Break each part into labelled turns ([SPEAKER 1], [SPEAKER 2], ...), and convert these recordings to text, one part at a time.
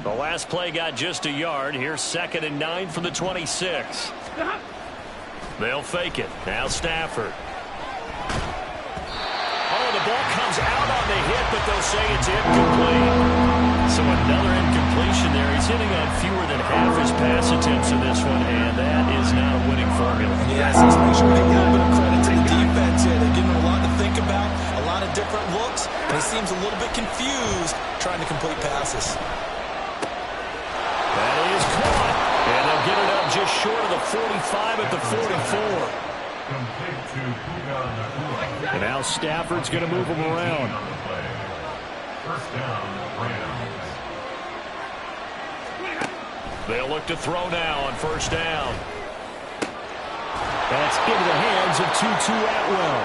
[SPEAKER 1] The last play got just a yard. Here's 2nd and 9 from the 26. They'll fake it. Now Stafford. Oh, the ball comes out on the hit, but they'll say it's incomplete. So another incompletion there. He's hitting on fewer than half his pass attempts in this one, and that is not a winning formula.
[SPEAKER 2] Yes, let's make sure we give a little bit of credit to the defense here. They're giving him a lot to think about, a lot of different looks, and he seems a little bit confused trying to complete passes.
[SPEAKER 1] That is caught, and they'll get it up just short of the 45 at the 44. And now Stafford's going to move him around.
[SPEAKER 3] First down, Rams.
[SPEAKER 1] They'll look to throw now on first down. That's into the hands of Tutu Atwell.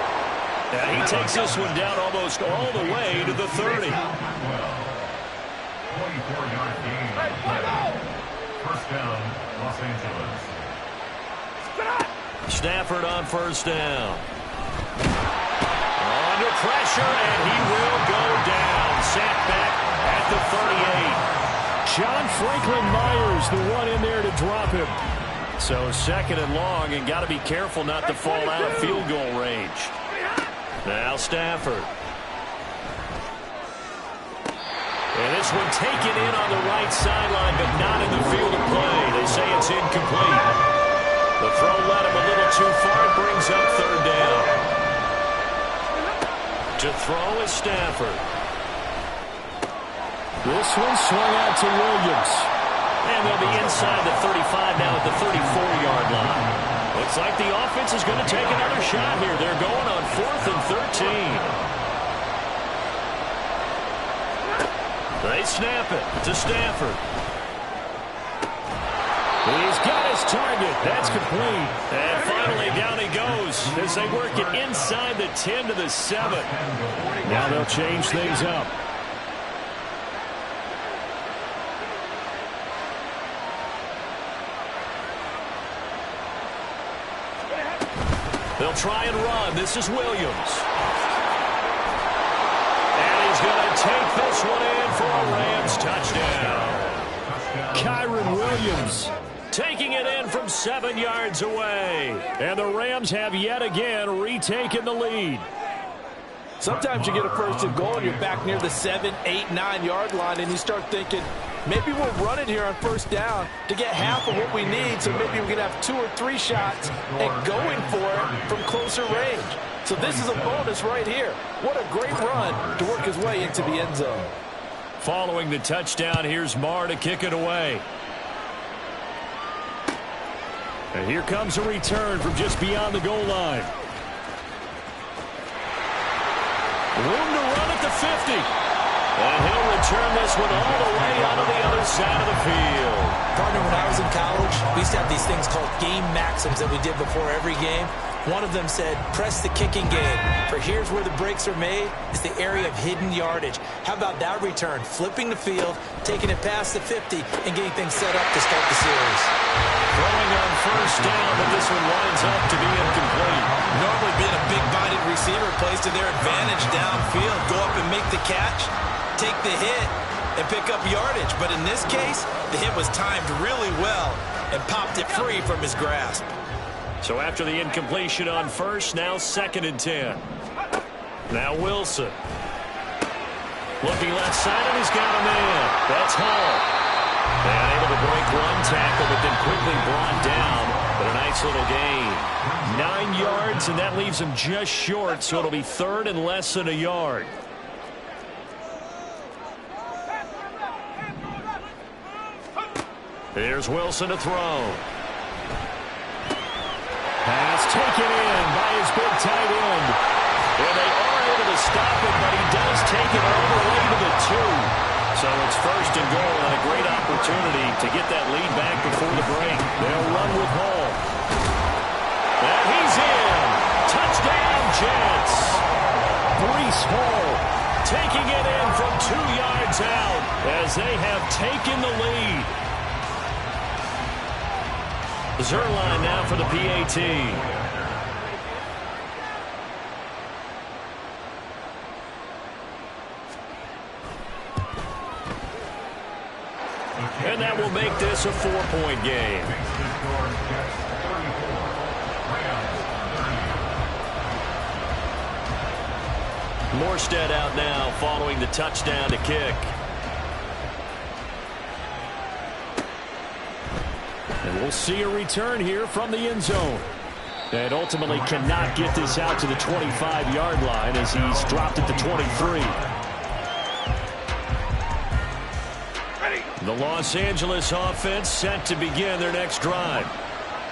[SPEAKER 1] And he takes this one down almost all the way to the 30.
[SPEAKER 3] 24-yard gain. First down, Los Angeles.
[SPEAKER 1] Stafford on first down. Under pressure, and he will go down. Sacked back at the 38. John Franklin Myers, the one in there to drop him. So 2nd and long, and got to be careful not to fall out of field goal range. Now Stafford. And this one taken in on the right sideline, but not in the field of play. They say it's incomplete. The throw led him a little too far. It brings up 3rd down. To throw is Stafford.
[SPEAKER 4] This one swung out to Williams.
[SPEAKER 1] And they'll be inside the 35 now at the 34-yard line. Looks like the offense is going to take another shot here. They're going on 4th and 13. They snap it to Stafford.
[SPEAKER 4] He's got his target. That's complete.
[SPEAKER 1] And finally down he goes as they work it inside the 10 to the 7.
[SPEAKER 4] Now they'll change things up.
[SPEAKER 1] They'll try and run. This is Williams. And he's going to take this one in for a Rams touchdown.
[SPEAKER 4] Kyron Williams
[SPEAKER 1] taking it in from 7 yards away.
[SPEAKER 4] And the Rams have yet again retaken the lead.
[SPEAKER 2] Sometimes you get a 1st and goal and you're back near the 7, 8, 9-yard line and you start thinking, maybe we'll run it here on first down to get half of what we need, so maybe we can have 2 or 3 shots and going for it from closer range. So this is a bonus right here. What a great run to work his way into the end zone.
[SPEAKER 1] Following the touchdown, here's Marr to kick it away.
[SPEAKER 4] And here comes a return from just beyond the goal line.
[SPEAKER 1] Room to run at the 50. And he'll return this one all the way onto the other side of the field.
[SPEAKER 2] Partner, when I was in college, we used to have these things called game maxims that we did before every game. One of them said, press the kicking game. For here's where the breaks are made. It's the area of hidden yardage. How about that return? Flipping the field, taking it past the 50, and getting things set up to start the series.
[SPEAKER 1] Throwing on first down, but this one winds up to be incomplete.
[SPEAKER 2] Normally being a big-bodied receiver plays to their advantage downfield. Go up and make the catch, take the hit, and pick up yardage. But in this case, the hit was timed really well and popped it free from his grasp.
[SPEAKER 1] So after the incompletion on first, now 2nd and 10. Now Wilson. Looking left side, and he's got a man. That's Hall. And able to break one tackle, but then quickly brought down. But a nice little gain. 9 yards, and that leaves him just short, so it'll be 3rd and less than a yard. Here's Wilson to throw.
[SPEAKER 4] Pass taken in by his big tight end.
[SPEAKER 1] And they are able to stop it, but he does take it all the way to the 2. So it's 1st and goal, and a great opportunity to get that lead back before the break.
[SPEAKER 4] They'll run with Hall.
[SPEAKER 1] And he's in. Touchdown, Jets.
[SPEAKER 4] Breece Hall
[SPEAKER 1] taking it in from 2 yards out as they have taken the lead. Zerline now for the PAT. And that will make this a 4-point game. Morstead out now following the touchdown to kick.
[SPEAKER 4] And we'll see a return here from the end zone. And ultimately cannot get this out to the 25-yard line as he's dropped at the 23.
[SPEAKER 1] The Los Angeles offense set to begin their next drive.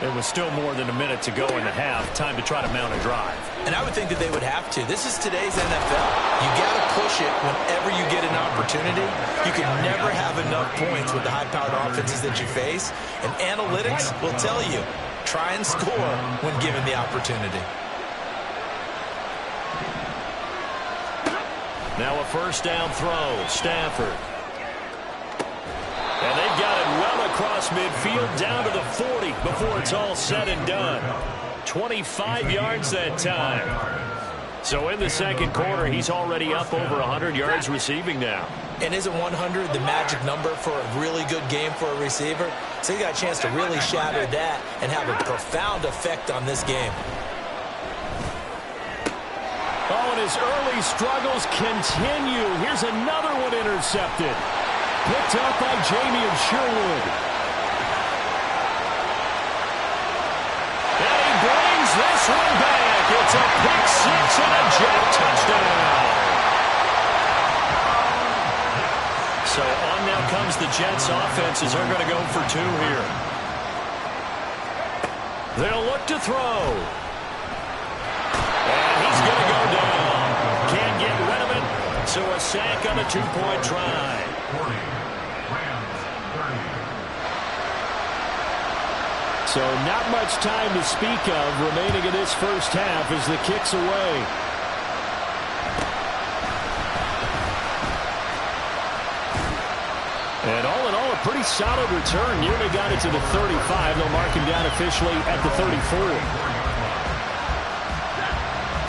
[SPEAKER 1] It was still more than a minute to go in the half. Time to try to mount a drive.
[SPEAKER 2] And I would think that they would have to. This is today's NFL. You got to push it whenever you get an opportunity. You can never have enough points with the high-powered offenses that you face. And analytics will tell you, try and score when given the opportunity.
[SPEAKER 1] Now a first down throw. Stafford. And they've got it well across midfield down to the 40 before it's all said and done. 25 yards that time. So in the second quarter, he's already up over 100 yards receiving now.
[SPEAKER 2] And isn't 100 the magic number for a really good game for a receiver? So he got a chance to really shatter that and have a profound effect on this game.
[SPEAKER 4] Oh, and his early struggles continue. Here's another one intercepted. Picked up by Jamie Sherwood.
[SPEAKER 1] And he brings this one back. It's a pick six and a Jet touchdown. So on now comes the Jets offense as they're going to go for two here. They'll look to throw. And he's going to go down. Can't get rid of it. So a sack on a two-point try.
[SPEAKER 3] 40. Rams 30.
[SPEAKER 4] So not much time to speak of remaining in this first half as the kick's away. And all in all, a pretty solid return. Nearly got it to the 35. They'll mark him down officially at the 34.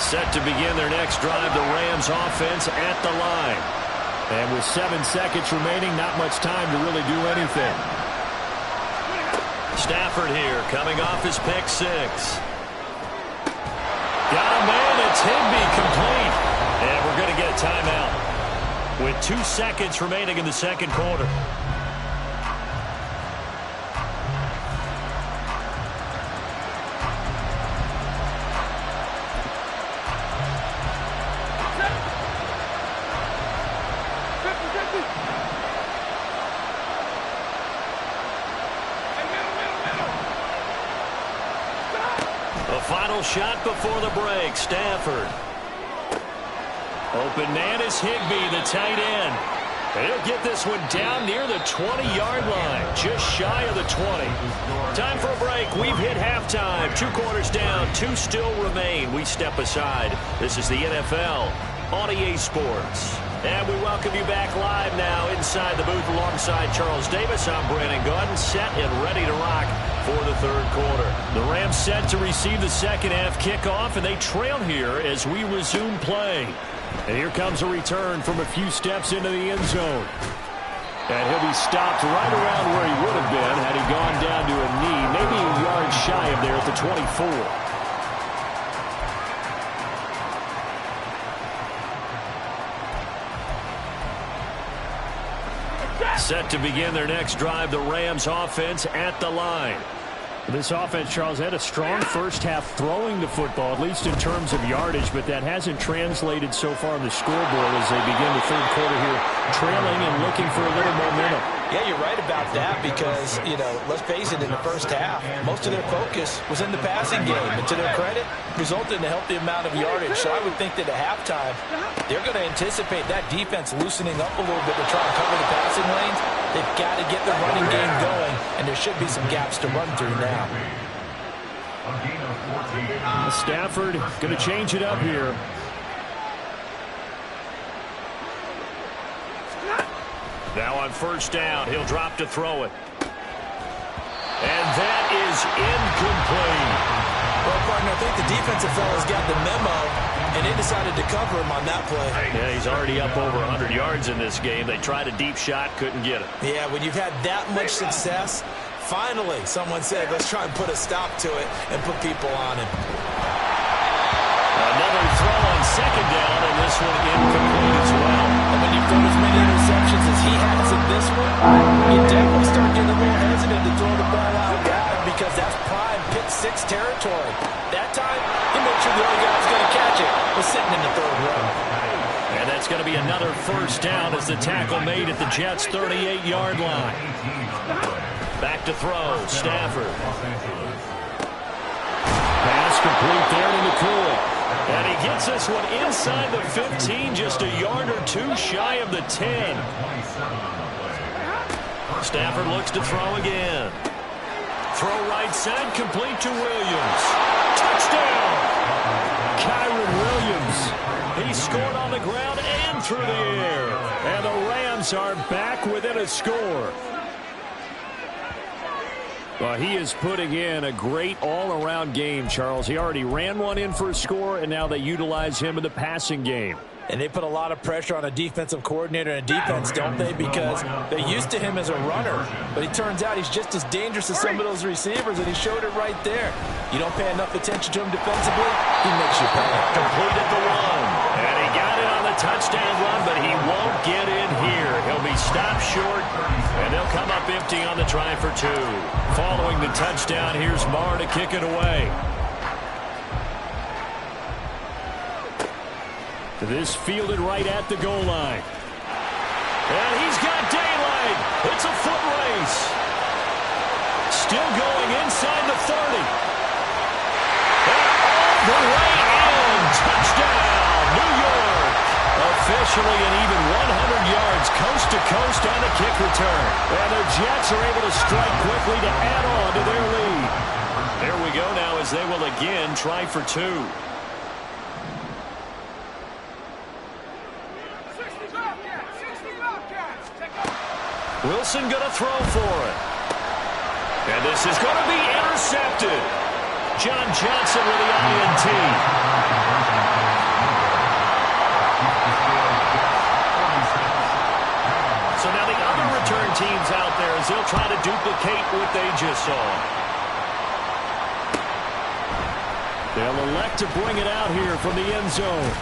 [SPEAKER 1] Set to begin their next drive, the Rams offense at the line.
[SPEAKER 4] And with 7 seconds remaining, not much time to really do anything.
[SPEAKER 1] Stafford here, coming off his pick six. Got a man, it's Higbee, complete. And we're going to get a timeout with 2 seconds remaining in the second quarter. Final shot before the break. Stafford. Open man is Higbee, the tight end. And he'll get this one down near the 20-yard line, just shy of the 20. Time for a break. We've hit halftime. 2 quarters down, 2 still remain. We step aside. This is the NFL on EA Sports. And we welcome you back live now inside the booth alongside Charles Davis. I'm Brandon Gordon, set and ready to rock for the third quarter. The Rams set to receive the second half kickoff, and they trail here as we resume play. And here comes a return from a few steps into the end zone. And he'll be stopped right around where he would have been had he gone down to a knee, maybe a yard shy of there at the 24. Set to begin their next drive, the Rams offense at the line.
[SPEAKER 4] This offense, Charles, had a strong first half throwing the football, at least in terms of yardage, but that hasn't translated so far on the scoreboard as they begin the third quarter here, trailing and looking for a little momentum.
[SPEAKER 2] Yeah, you're right about that because, you know, let's face it, in the first half, most of their focus was in the passing game. And to their credit, resulted in a healthy amount of yardage. So I would think that at halftime, they're going to anticipate that defense loosening up a little bit to try and cover the passing lanes. They've got to get the running game going, and there should be some gaps to run through now.
[SPEAKER 4] Stafford going to change it up here.
[SPEAKER 1] Now on first down, he'll drop to throw it. And that is incomplete.
[SPEAKER 2] Well, partner, I think the defensive fellas got the memo. and they decided to cover him on that play.
[SPEAKER 1] Yeah, he's already up over 100 yards in this game. They tried a deep shot, couldn't get it.
[SPEAKER 2] Yeah, when you've had that much success, finally someone said, let's try and put a stop to it and put people on him.
[SPEAKER 1] Another throw on second down, and this one incomplete as well.
[SPEAKER 2] And when you've thrown as many interceptions as he has in this one, you definitely start getting a little hesitant to throw the ball out wide because that's prime pick six territory. That time, he made sure the other guy was going to catch it. Was sitting in the third row.
[SPEAKER 1] And that's going to be another first down as the tackle made at the Jets' 38-yard line. Back to throw, Stafford. Pass complete there to McCoy. And he gets this one inside the 15, just a yard or two shy of the 10. Stafford looks to throw again. Throw right side, complete to Williams. Touchdown! Kyron Williams. He scored on the ground and through the air. And the Rams are back within a score.
[SPEAKER 4] Well, he is putting in a great all-around game, Charles. He already ran one in for a score, and now they utilize him in the passing game.
[SPEAKER 2] And they put a lot of pressure on a defensive coordinator and defense, don't they? Because they're used to him as a runner. But it turns out he's just as dangerous as some of those receivers, and he showed it right there. You don't pay enough attention to him defensively, he makes you pay.
[SPEAKER 1] Completed the one. And he got it on the touchdown run, but he won't get in here. He'll be stopped short, and they'll come up empty on the try for two. Following the touchdown, here's Marr to kick it away.
[SPEAKER 4] This fielded right at the goal line.
[SPEAKER 1] And he's got daylight. It's a foot race. Still going inside the 30. And all the way in. Touchdown, New York. Officially an even 100 yards coast to coast on the kick return. And the Jets are able to strike quickly to add on to their lead. There we go now as they will again try for two. Wilson going to throw for it. And this is going to be intercepted. John Johnson with the INT. So now the other return teams out there as they'll try to duplicate what they just saw.
[SPEAKER 4] They'll elect to bring it out here from the end zone.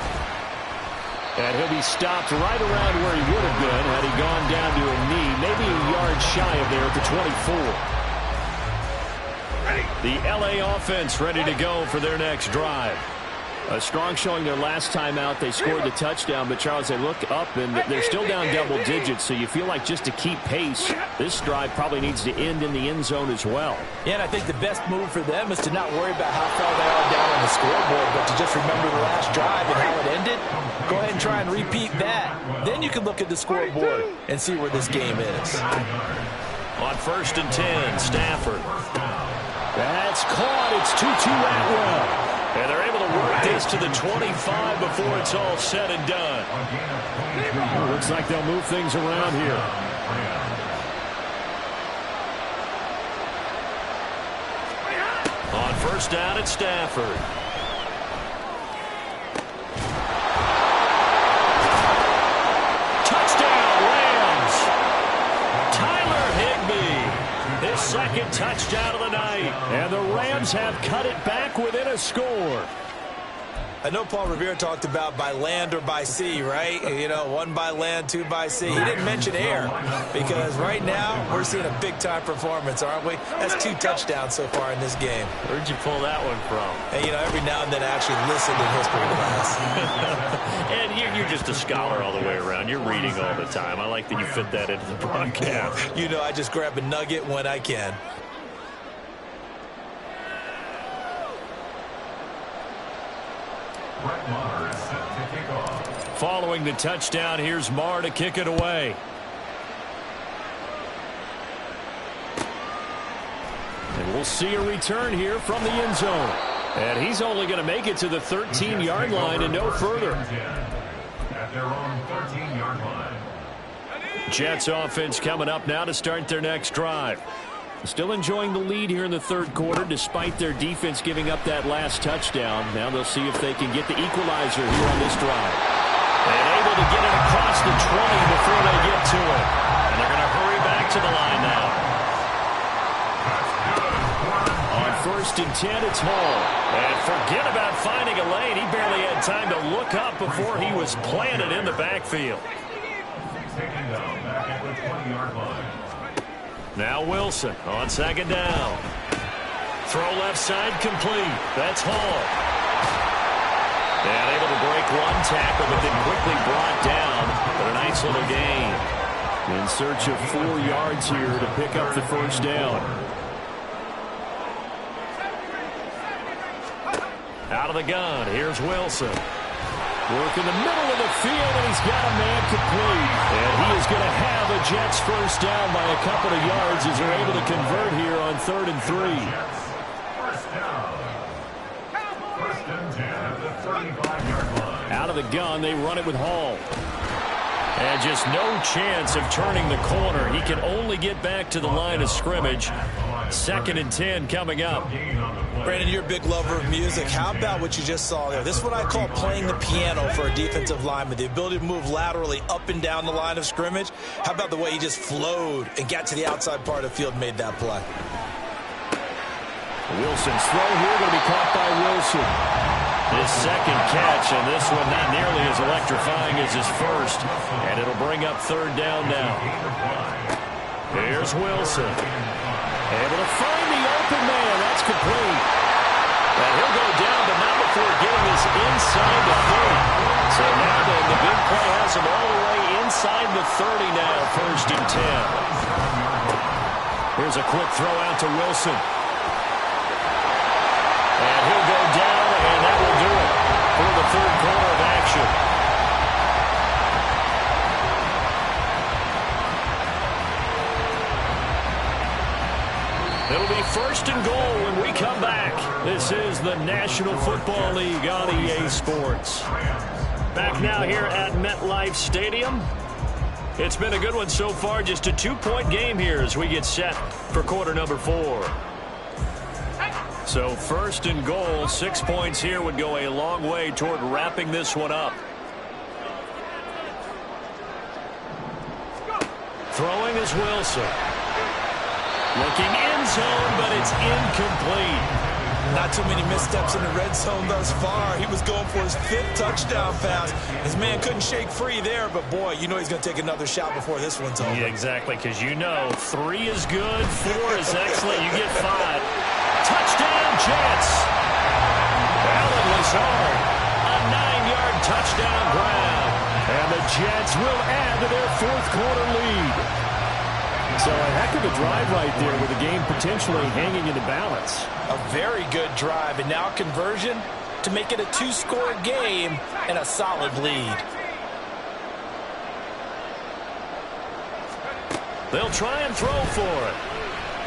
[SPEAKER 4] And he'll be stopped right around where he would have been had he gone down to a knee, maybe a yard shy of there at the 24. The L.A. offense ready to go for their next drive. A strong showing their last time out. They scored the touchdown, but, Charles, they look up, and they're still down double digits, so you feel like just to keep pace, this drive probably needs to end in the end zone as well.
[SPEAKER 2] Yeah, and I think the best move for them is to not worry about how far they are down on the scoreboard, but to just remember the last drive and how it ended. Go ahead and try and repeat that. Then you can look at the scoreboard and see where this game is.
[SPEAKER 1] On 1st and 10, Stafford.
[SPEAKER 4] That's caught. It's Tutu Atwell.
[SPEAKER 1] And they're able to work this to the 25 before it's all said and done.
[SPEAKER 4] Looks like they'll move things around here.
[SPEAKER 1] On 1st down, it's Stafford. Touchdown, Rams. Tyler Higbee. His second touchdown of the night.
[SPEAKER 4] And the Rams have cut it back within a score.
[SPEAKER 2] I know Paul Revere talked about by land or by sea, right? You know, one by land, two by sea. He didn't mention air because right now we're seeing a big-time performance, aren't we? That's 2 touchdowns so far in this game.
[SPEAKER 1] Where'd you pull that one from?
[SPEAKER 2] And, you know, every now and then I actually listen in history class.
[SPEAKER 1] And you're just a scholar all the way around. You're reading all the time. I like that you fit that into the broadcast.
[SPEAKER 2] You know, I just grab a nugget when I can.
[SPEAKER 1] Following the touchdown, here's Marr to kick it away.
[SPEAKER 4] And we'll see a return here from the end zone.
[SPEAKER 1] And he's only going to make it to the 13-yard line and no further.
[SPEAKER 3] At their own 13-yard line.
[SPEAKER 1] Jets offense coming up now to start their next drive.
[SPEAKER 4] Still enjoying the lead here in the third quarter, despite their defense giving up that last touchdown. Now they'll see if they can get the equalizer here on this drive.
[SPEAKER 1] And able to get it across the 20 before they get to it. And they're going to hurry back to the line now.
[SPEAKER 4] On 1st and 10, it's Hall.
[SPEAKER 1] And forget about finding a lane. He barely had time to look up before he was planted in the backfield.
[SPEAKER 3] Taken down back at the 20-yard line.
[SPEAKER 1] Now Wilson on 2nd down. Throw left side complete. That's Hall. And able to break one tackle, but then quickly brought down. But a nice little gain.
[SPEAKER 4] In search of 4 yards here to pick up the first down.
[SPEAKER 1] Out of the gun, here's Wilson.
[SPEAKER 4] Work in the middle of the field, and he's got a man complete. And he is going to have a Jets first down by a couple of yards as they're able to convert here on 3rd and 3.
[SPEAKER 3] First down. 1st and 10 at the 35-yard line.
[SPEAKER 4] Out of the gun, they run it with Hall.
[SPEAKER 1] And just no chance of turning the corner. He can only get back to the line of scrimmage. 2nd and 10 coming up.
[SPEAKER 2] Brandon, you're a big lover of music. How about what you just saw there? This is what I call playing the piano for a defensive lineman. The ability to move laterally up and down the line of scrimmage. How about the way he just flowed and got to the outside part of the field and made that play?
[SPEAKER 4] Wilson's throw here going to be caught by Wilson.
[SPEAKER 1] His second catch, and this one not nearly as electrifying as his first. And it'll bring up 3rd down now. Here's Wilson. Able to find the open man. That's complete. And he'll go down, but not before getting this inside the 30. So now then, the big play has him all the way inside the 30 now, 1st and 10. Here's a quick throw out to Wilson. And he'll go down, and that will do it for the 3rd quarter of action. It'll be 1st and goal when we come back. This is the National Football League on EA Sports. Back now here at MetLife Stadium. It's been a good one so far. Just a 2-point game here as we get set for quarter number 4. So 1st and goal, 6 points here would go a long way toward wrapping this one up. Throwing is Wilson. Looking end zone, but it's incomplete.
[SPEAKER 2] Not too many missteps in the red zone thus far. He was going for his 5th touchdown pass. His man couldn't shake free there, but boy, you know he's going to take another shot before this one's over.
[SPEAKER 1] Yeah, exactly, because you know 3 is good, 4 is excellent, you get 5. Touchdown, Jets! Allen Lazard, a 9-yard touchdown grab. And the Jets will add to their 4th quarter lead.
[SPEAKER 4] So a heck of a drive right there with the game potentially hanging in the balance.
[SPEAKER 2] A very good drive, and now conversion to make it a 2-score game and a solid lead.
[SPEAKER 1] They'll try and throw for it.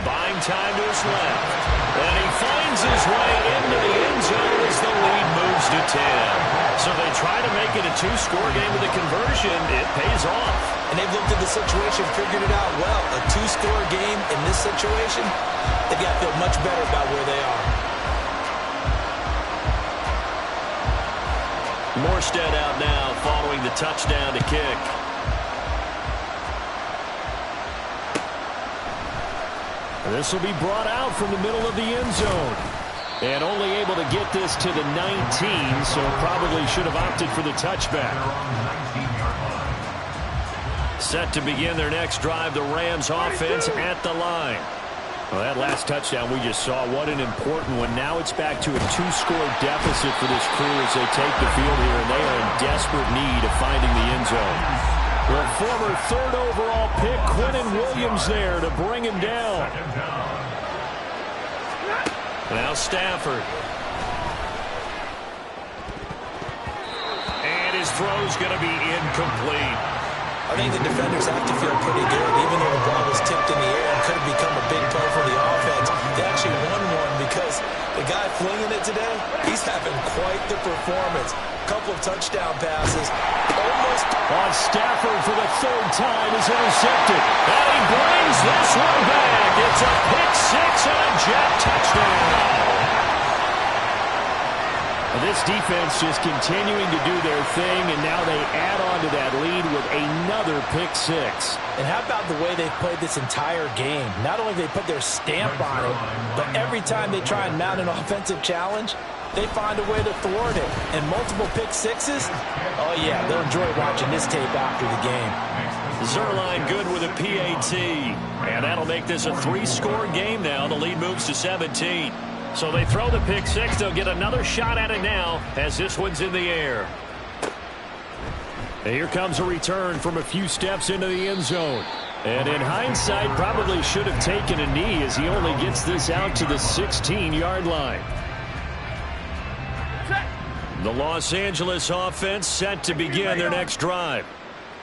[SPEAKER 1] Buying time to his left. And he finds his way into the end zone as the lead moves to 10. So they try to make it a 2-score game with a conversion. It pays off.
[SPEAKER 2] And they've looked at the situation, figured it out well. A 2-score game in this situation, they've got to feel much better about where they are.
[SPEAKER 1] Morstead out now following the touchdown to kick.
[SPEAKER 4] This will be brought out from the middle of the end zone. And only able to get this to the 19, so probably should have opted for the touchback.
[SPEAKER 1] Set to begin their next drive, the Rams offense at the line.
[SPEAKER 4] Well, that last touchdown we just saw, what an important one. Now it's back to a 2-score deficit for this crew as they take the field here, and they are in desperate need of finding the end zone. The former 3rd overall pick, Quinnen Williams there to bring him down.
[SPEAKER 1] Now Stafford. And his throw's going to be incomplete.
[SPEAKER 2] I think the defenders have to feel pretty good, even though the ball was tipped in the air and could have become a big play for the offense. They actually won one because the guy flinging it today, he's having quite the performance. Couple of touchdown passes. Almost
[SPEAKER 4] on Stafford for the third time is intercepted.
[SPEAKER 1] And he brings this one back. It's a pick six and a Jet touchdown.
[SPEAKER 4] This defense just continuing to do their thing, and now they add on to that lead with another pick six.
[SPEAKER 2] And how about the way they've played this entire game? Not only have they put their stamp on it, but every time they try and mount an offensive challenge, they find a way to thwart it. And multiple pick sixes, oh yeah, they'll enjoy watching this tape after the game.
[SPEAKER 1] Zerline good with a PAT. And that'll make this a three-score game now. The lead moves to 17.
[SPEAKER 4] So they throw the pick six. They'll get another shot at it now as this one's in the air. And here comes a return from a few steps into the end zone. And in hindsight, probably should have taken a knee as he only gets this out to the 16-yard line.
[SPEAKER 1] The Los Angeles offense set to begin their next drive.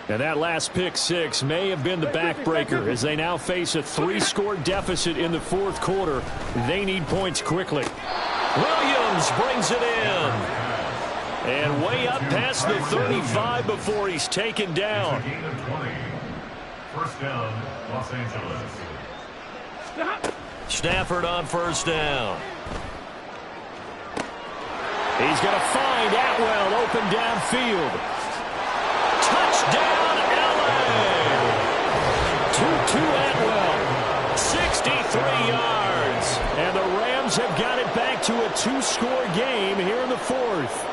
[SPEAKER 4] And that last pick six may have been the backbreaker as they now face a three-score deficit in the fourth quarter. They need points quickly.
[SPEAKER 1] Williams brings it in. And way up past the 35 before he's taken down.
[SPEAKER 3] First down, Los Angeles.
[SPEAKER 1] Stafford on first down.
[SPEAKER 4] He's going to find Atwell open downfield.
[SPEAKER 1] Touchdown, L.A.
[SPEAKER 4] To Atwell.
[SPEAKER 1] 63 yards.
[SPEAKER 4] And the Rams have got it back to a two-score game here in the fourth.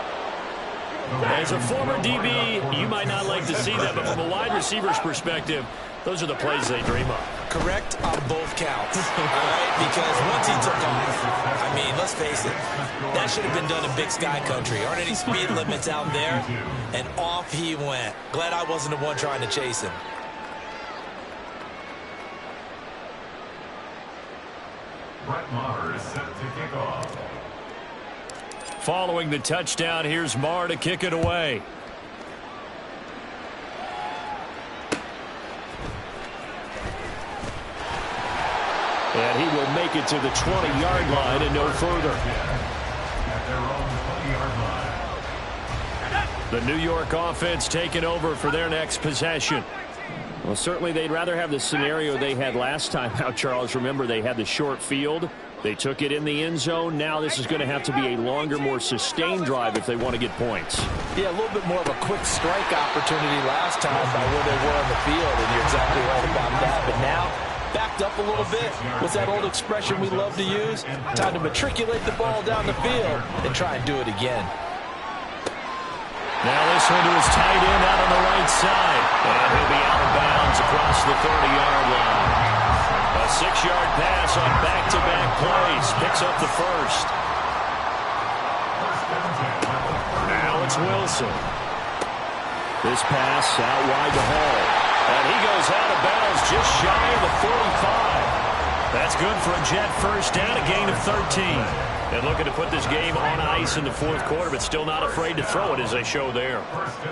[SPEAKER 1] As a former DB, you might not like to see that, but from a wide receiver's perspective, those are the plays they dream of.
[SPEAKER 2] Correct on both counts. All right, because once he took off, I mean, let's face it, that should have been done in Big Sky Country. Aren't any speed limits out there? And off he went. Glad I wasn't the one trying to chase him.
[SPEAKER 3] Brett Maher is set to kick off.
[SPEAKER 1] Following the touchdown, here's Maher to kick it away.
[SPEAKER 4] And he will make it to the 20-yard line and no further.
[SPEAKER 3] At their own 20-yard line.
[SPEAKER 1] The New York offense taking over for their next possession.
[SPEAKER 4] Well, certainly they'd rather have the scenario they had last time out, Charles. Remember, they had the short field. They took it in the end zone. Now this is going to have to be a longer, more sustained drive if they want to get points.
[SPEAKER 2] Yeah, a little bit more of a quick strike opportunity last time by where they were on the field, and you're exactly right about that. But now, backed up a little bit. What's that old expression we love to use? Time to matriculate the ball down the field and try and do it again.
[SPEAKER 1] Now this one to his tight end out on the right side. And he'll be out of bounds across the 30-yard line. A 6-yard pass on back-to-back plays. Picks up the first. Now it's Wilson.
[SPEAKER 4] This pass out wide to Hall.
[SPEAKER 1] And he goes out of bounds just shy of the 45. That's good for a Jet first down, a gain of 13. And looking to put this game on ice in the fourth quarter, but still not afraid to throw it as they show there.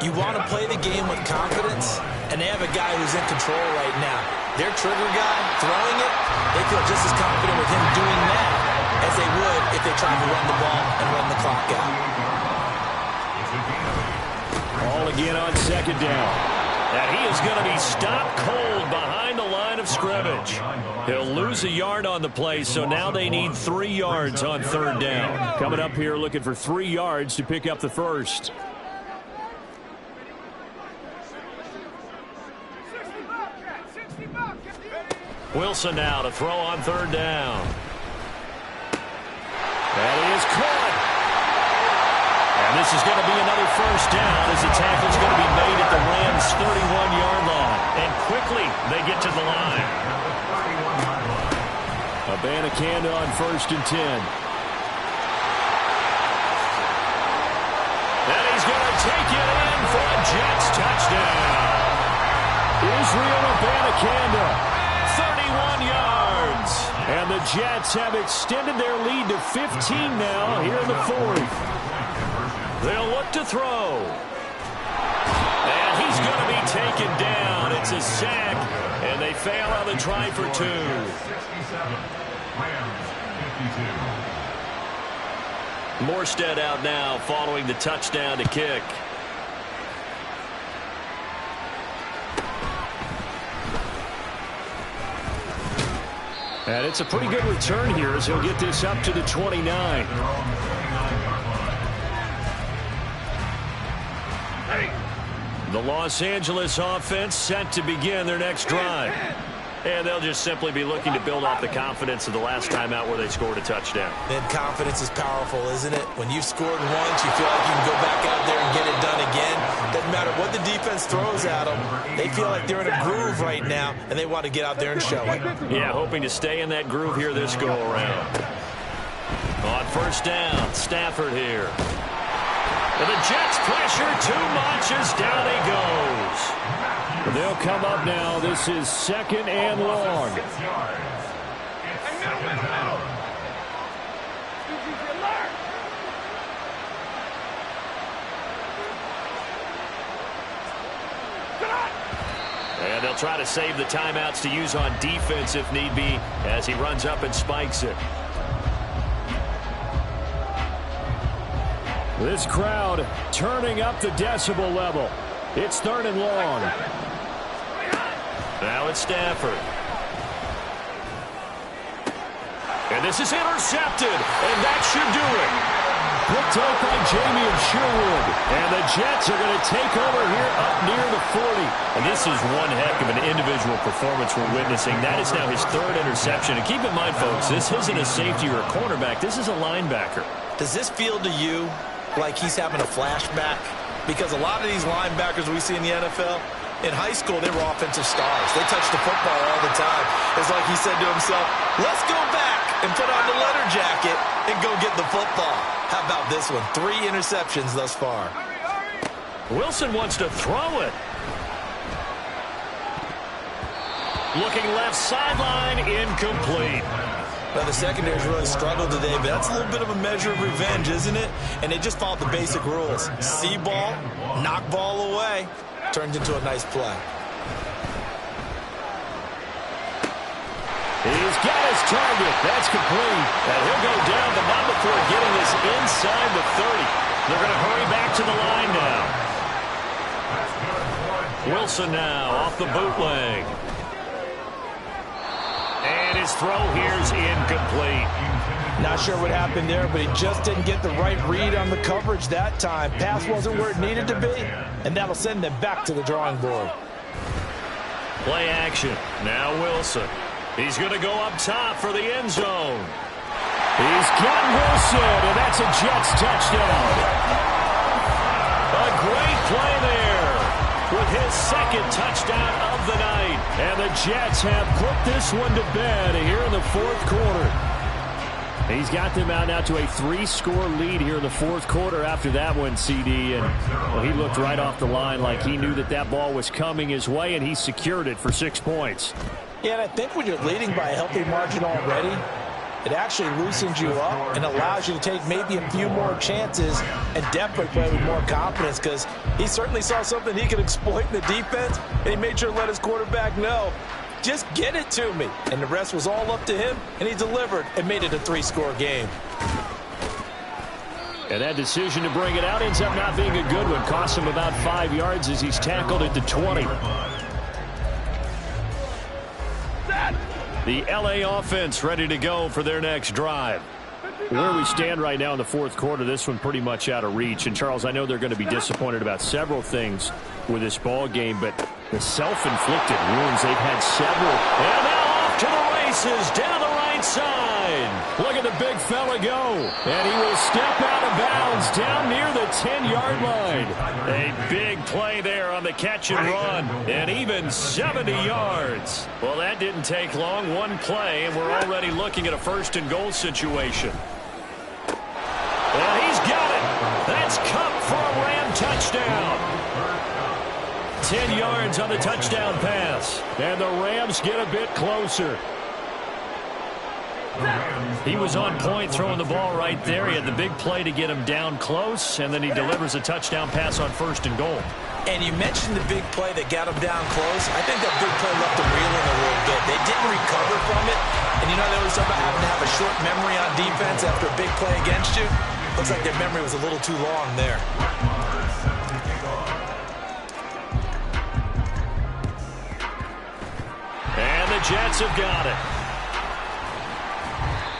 [SPEAKER 2] You want to play the game with confidence, and they have a guy who's in control right now. Their trigger guy, throwing it, they feel just as confident with him doing that as they would if they tried to run the ball and run the clock out.
[SPEAKER 4] All again on second down.
[SPEAKER 1] And he is going to be stopped cold behind the line of scrimmage. He'll lose a yard on the play, so now they need 3 yards on third down.
[SPEAKER 4] Coming up here looking for 3 yards to pick up the first.
[SPEAKER 1] Wilson now to throw on third down. That is caught. And this is going to be another first down as the tackle's going to be made at the Rams' 31-yard line. And quickly they get to the line.
[SPEAKER 4] Abanikanda on first and 10.
[SPEAKER 1] And he's going to take it in for a Jets touchdown.
[SPEAKER 4] Israel Abanikanda, 31 yards. And the Jets have extended their lead to 15 now here in the fourth.
[SPEAKER 1] They'll look to throw. And he's going to be taken down. It's a sack, and they fail on the try for 2.
[SPEAKER 3] 67, Rams 52.
[SPEAKER 1] Morstead out now following the touchdown to kick.
[SPEAKER 4] And it's a pretty good return here as he'll get this up to the 29. The Los Angeles offense set to begin their next drive. And they'll just simply be looking to build off the confidence of the last time out where they scored a touchdown.
[SPEAKER 2] And confidence is powerful, isn't it? When you've scored once, you feel like you can go back out there and get it done again. Doesn't matter what the defense throws at them. They feel like they're in a groove right now, and they want to get out there and show it.
[SPEAKER 1] Yeah, hoping to stay in that groove here this go-around. On first down, Stafford here. And the Jets pressure too much as down he goes.
[SPEAKER 4] They'll come up now. This is 2nd and long.
[SPEAKER 1] And they'll try to save the timeouts to use on defense if need be as he runs up and spikes it.
[SPEAKER 4] This crowd turning up the decibel level. It's 3rd and long.
[SPEAKER 1] Now it's Stafford. And this is intercepted, and that should do it.
[SPEAKER 4] Picked up by Jamie and Sherwood. And the Jets are going to take over here up near the 40.
[SPEAKER 1] And this is one heck of an individual performance we're witnessing. That is now his 3rd interception. And keep in mind, folks, this isn't a safety or a cornerback. This is a linebacker.
[SPEAKER 2] Does this feel to you like he's having a flashback? Because a lot of these linebackers we see in the NFL, in high school, they were offensive stars. They touched the football all the time. It's like he said to himself, let's go back and put on the leather jacket and go get the football. How about this one? 3 interceptions thus far.
[SPEAKER 1] Wilson wants to throw it. Looking left sideline, incomplete.
[SPEAKER 2] Well, the secondary's really struggled today, but that's a little bit of a measure of revenge, isn't it? And they just followed the basic rules. See ball, knock ball away. Turned into a nice play.
[SPEAKER 4] He's got his target. That's complete.
[SPEAKER 1] And he'll go down, but not before getting this inside the 30. They're going to hurry back to the line now. Wilson now off the bootleg. And his throw here's incomplete.
[SPEAKER 2] Not sure what happened there, but he just didn't get the right read on the coverage that time. Pass wasn't where it needed to be, and that'll send them back to the drawing board.
[SPEAKER 1] Play action. Now Wilson. He's going to go up top for the end zone.
[SPEAKER 4] He's got Wilson, and that's a Jets touchdown.
[SPEAKER 1] A great play there with his 2nd touchdown of the night.
[SPEAKER 4] And the Jets have put this one to bed here in the 4th quarter. He's got them out now to a 3-score lead here in the 4th quarter after that one, CD. And well, he looked right off the line like he knew that that ball was coming his way, and he secured it for 6 points.
[SPEAKER 2] Yeah, and I think when you're leading by a healthy margin already, it actually loosens you up and allows you to take maybe a few more chances and definitely play with more confidence, because he certainly saw something he could exploit in the defense, and he made sure to let his quarterback know, just get it to me. And the rest was all up to him, and he delivered and made it a 3-score game.
[SPEAKER 4] And that decision to bring it out ends up not being a good one. Cost him about 5 yards as he's tackled at the 20.
[SPEAKER 1] The LA offense ready to go for their next drive.
[SPEAKER 4] Where we stand right now in the 4th quarter, this one pretty much out of reach. And, Charles, I know they're going to be disappointed about several things with this ball game, but the self-inflicted wounds, they've had several.
[SPEAKER 1] And now off to the races down the right side.
[SPEAKER 4] Look at the big fella go. And he will step out of bounds down near the 10-yard line.
[SPEAKER 1] A big play there on the catch and run. And even 70 yards. Well, that didn't take long. One play, and we're already looking at a 1st and goal situation. And he's got it. That's Cup for a Ram touchdown.
[SPEAKER 4] 10 yards on the touchdown pass. And the Rams get a bit closer.
[SPEAKER 1] He was on point throwing the ball right there. He had the big play to get him down close, and then he delivers a touchdown pass on 1st and goal.
[SPEAKER 2] And you mentioned the big play that got him down close. I think that big play left him reeling a little bit. They didn't recover from it. And you know, they always talk about having to have a short memory on defense after a big play against you. Looks like their memory was a little too long there.
[SPEAKER 1] And the Jets have got it.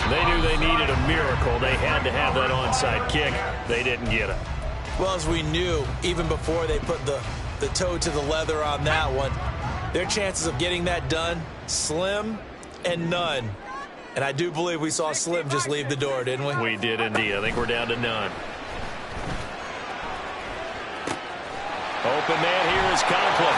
[SPEAKER 1] They knew they needed a miracle. They had to have that onside kick. They didn't get it.
[SPEAKER 2] Well, as we knew, even before they put the toe to the leather on that one, their chances of getting that done, slim and none. And I do believe we saw Slim just leave the door, didn't we?
[SPEAKER 1] We did indeed. I think we're down to none. Open man here is Conklin.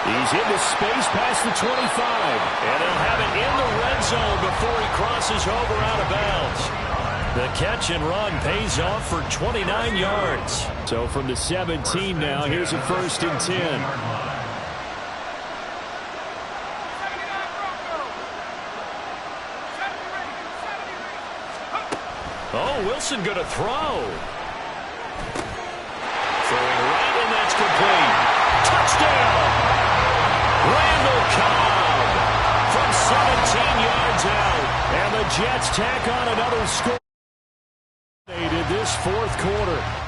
[SPEAKER 4] He's into space past the 25.
[SPEAKER 1] And he'll have it in the red zone before he crosses over out of bounds. The catch and run pays off for 29 yards.
[SPEAKER 4] So from the 17 now, here's a 1st and 10.
[SPEAKER 1] Oh, Wilson going to throw. Throwing right, and that's complete. Touchdown! Randall Cobb from 17 yards out.
[SPEAKER 4] And the Jets tack on another score. This 4th quarter.